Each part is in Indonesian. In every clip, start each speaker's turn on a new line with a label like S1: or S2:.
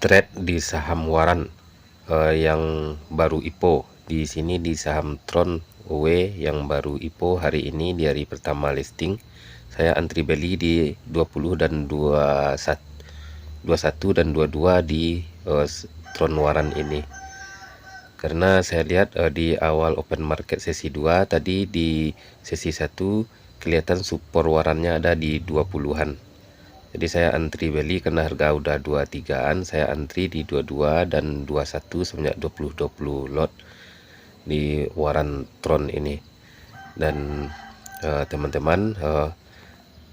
S1: trade di saham waran yang baru IPO. Di sini di saham Tron W yang baru IPO hari ini di hari pertama listing. Saya antri beli di 20 dan 21 dan 22 di Tron waran ini. Karena saya lihat di awal open market sesi 2 tadi, di sesi 1 kelihatan support warannya ada di 20-an. Jadi saya antri beli karena harga udah 23-an, saya antri di 22 dan 21 sebanyak 20 lot di waran Tron ini. Dan teman-teman,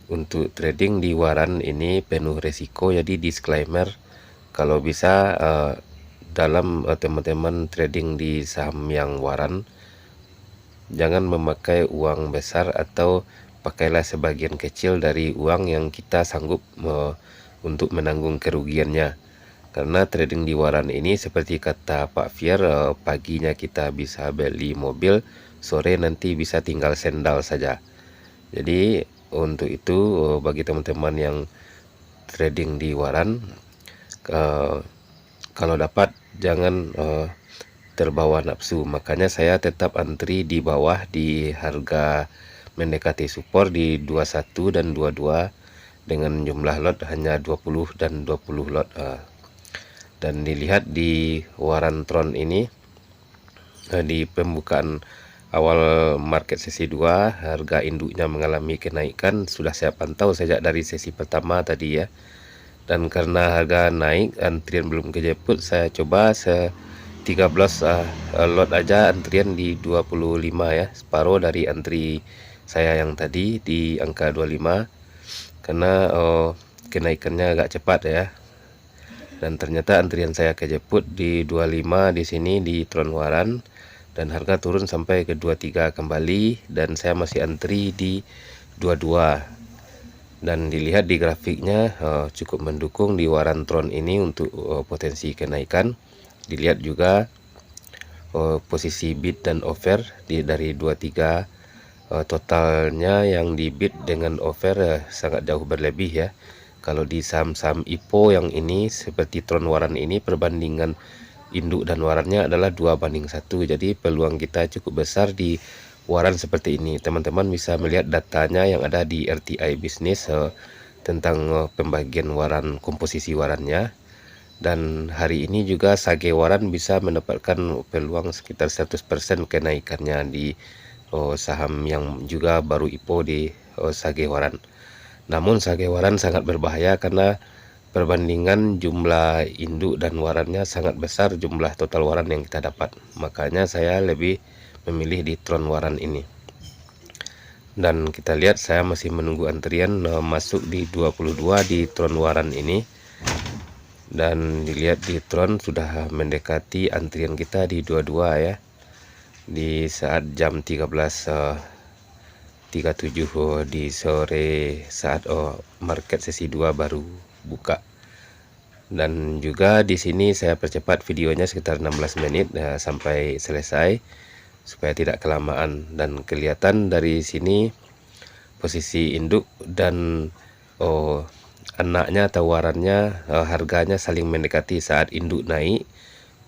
S1: untuk trading di waran ini penuh resiko, jadi disclaimer kalau bisa dalam teman-teman trading di saham yang waran, jangan memakai uang besar atau pakailah sebagian kecil dari uang yang kita sanggup untuk menanggung kerugiannya. Karena trading di waran ini seperti kata Pak Fier, paginya kita bisa beli mobil, sore nanti bisa tinggal sendal saja. Jadi untuk itu bagi teman-teman yang trading di waran, kalau dapat jangan terbawa nafsu. Makanya saya tetap antri di bawah di harga mendekati support di 21 dan 22 dengan jumlah lot hanya 20 dan 20 lot. Dan dilihat di waran Tron ini, di pembukaan awal market sesi 2 harga induknya mengalami kenaikan, sudah saya pantau sejak dari sesi pertama tadi ya. Dan karena harga naik, antrian belum kejeput, saya coba 13 lot aja antrian di 25 ya, separuh dari antri saya yang tadi di angka 25, karena kenaikannya agak cepat ya. Dan ternyata antrian saya kejeput di 25 di sini di Tron waran, dan harga turun sampai ke 23 kembali, dan saya masih antri di 22. Dan dilihat di grafiknya cukup mendukung di waran Tron ini untuk potensi kenaikan. Dilihat juga posisi bid dan offer dari 23, totalnya yang di bid dengan offer sangat jauh berlebih ya. Kalau di saham-saham IPO yang ini seperti Tron waran ini, perbandingan induk dan warannya adalah 2:1. Jadi peluang kita cukup besar di waran seperti ini. Teman-teman bisa melihat datanya yang ada di RTI Business tentang pembagian waran, komposisi warannya. Dan hari ini juga Sage waran bisa mendapatkan peluang sekitar 100% kenaikannya di saham yang juga baru IPO di Sage waran. Namun Sage waran sangat berbahaya karena perbandingan jumlah induk dan warannya sangat besar, jumlah total waran yang kita dapat. Makanya saya lebih memilih di Tron waran ini. Dan kita lihat saya masih menunggu antrian masuk di 22 di Tron waran ini. Dan dilihat di Tron sudah mendekati antrian kita di 22 ya, di saat jam 13.37 di sore, saat market sesi 2 baru buka. Dan juga di sini saya percepat videonya sekitar 16 menit sampai selesai supaya tidak kelamaan. Dan kelihatan dari sini posisi induk dan anaknya atau warannya, harganya saling mendekati. Saat induk naik,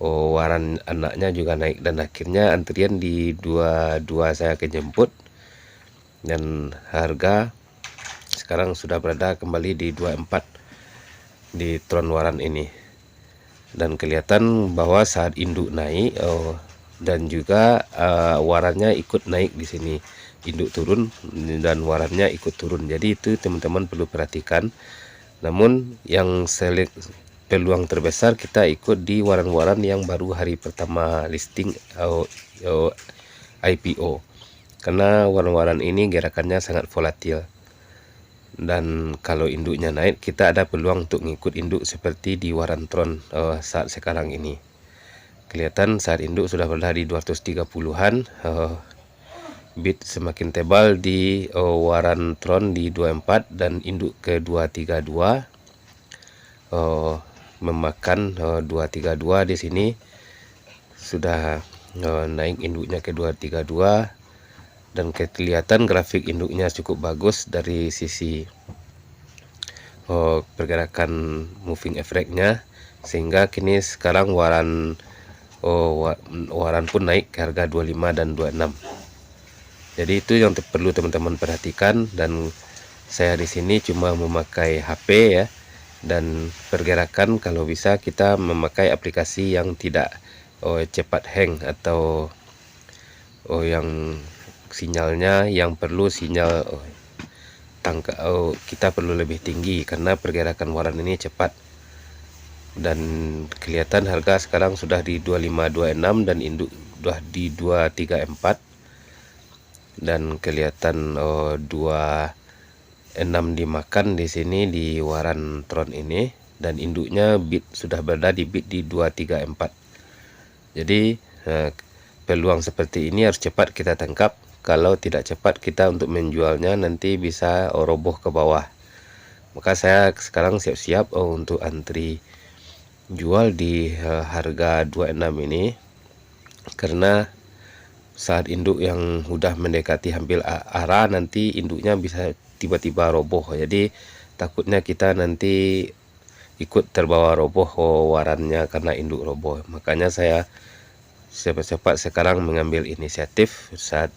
S1: waran anaknya juga naik, dan akhirnya antrian di 22 saya kejemput, dan harga sekarang sudah berada kembali di 24 di Tron waran ini. Dan kelihatan bahwa saat induk naik dan juga warannya ikut naik di sini, induk turun dan warannya ikut turun. Jadi itu teman-teman perlu perhatikan. Namun yang peluang terbesar kita ikut di waran-waran yang baru hari pertama listing IPO, karena waran-waran ini gerakannya sangat volatil. Dan kalau induknya naik, kita ada peluang untuk ngikut induk seperti di waran Tron saat sekarang ini. Kelihatan saat induk sudah berada di 230-an, bid semakin tebal di waran Tron di 24 dan induk ke 232, memakan 232 di sini sudah naik induknya ke 232. Dan kelihatan grafik induknya cukup bagus dari sisi pergerakan moving average-nya. sehingga kini sekarang waran waran pun naik ke harga 25 dan 26. Jadi itu yang perlu teman-teman perhatikan, dan saya di sini cuma memakai HP ya, dan pergerakan kalau bisa kita memakai aplikasi yang tidak cepat hang atau yang sinyalnya yang perlu sinyal kita perlu lebih tinggi, karena pergerakan waran ini cepat. Dan kelihatan harga sekarang sudah di 2526 dan induk sudah di 234, dan kelihatan 26 dimakan di sini di waran tron ini, dan induknya bid sudah berada di bid di 234. Jadi peluang seperti ini harus cepat kita tangkap. Kalau tidak cepat kita untuk menjualnya nanti bisa roboh ke bawah. Maka saya sekarang siap-siap untuk antri jual di harga 26 ini, karena saat induk yang udah mendekati hampir arah, nanti induknya bisa tiba-tiba roboh. Jadi takutnya kita nanti ikut terbawa roboh warannya karena induk roboh. Makanya saya cepat-cepat sekarang mengambil inisiatif saat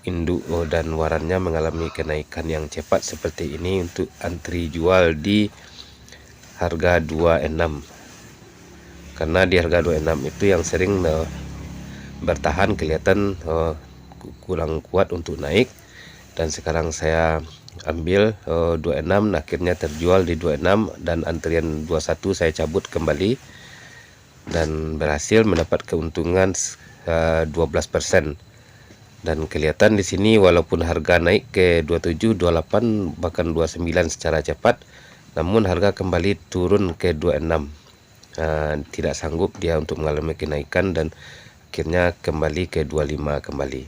S1: induk dan warannya mengalami kenaikan yang cepat seperti ini untuk antri jual di harga 26. Karena di harga 26 itu yang sering bertahan, kelihatan kurang kuat untuk naik. Dan sekarang saya ambil 26, akhirnya terjual di 26, dan antrian 21 saya cabut kembali dan berhasil mendapat keuntungan 12%. Dan kelihatan di sini walaupun harga naik ke 27, 28 bahkan 29 secara cepat, namun harga kembali turun ke 26. Tidak sanggup dia untuk mengalami kenaikan dan akhirnya kembali ke 25 kembali.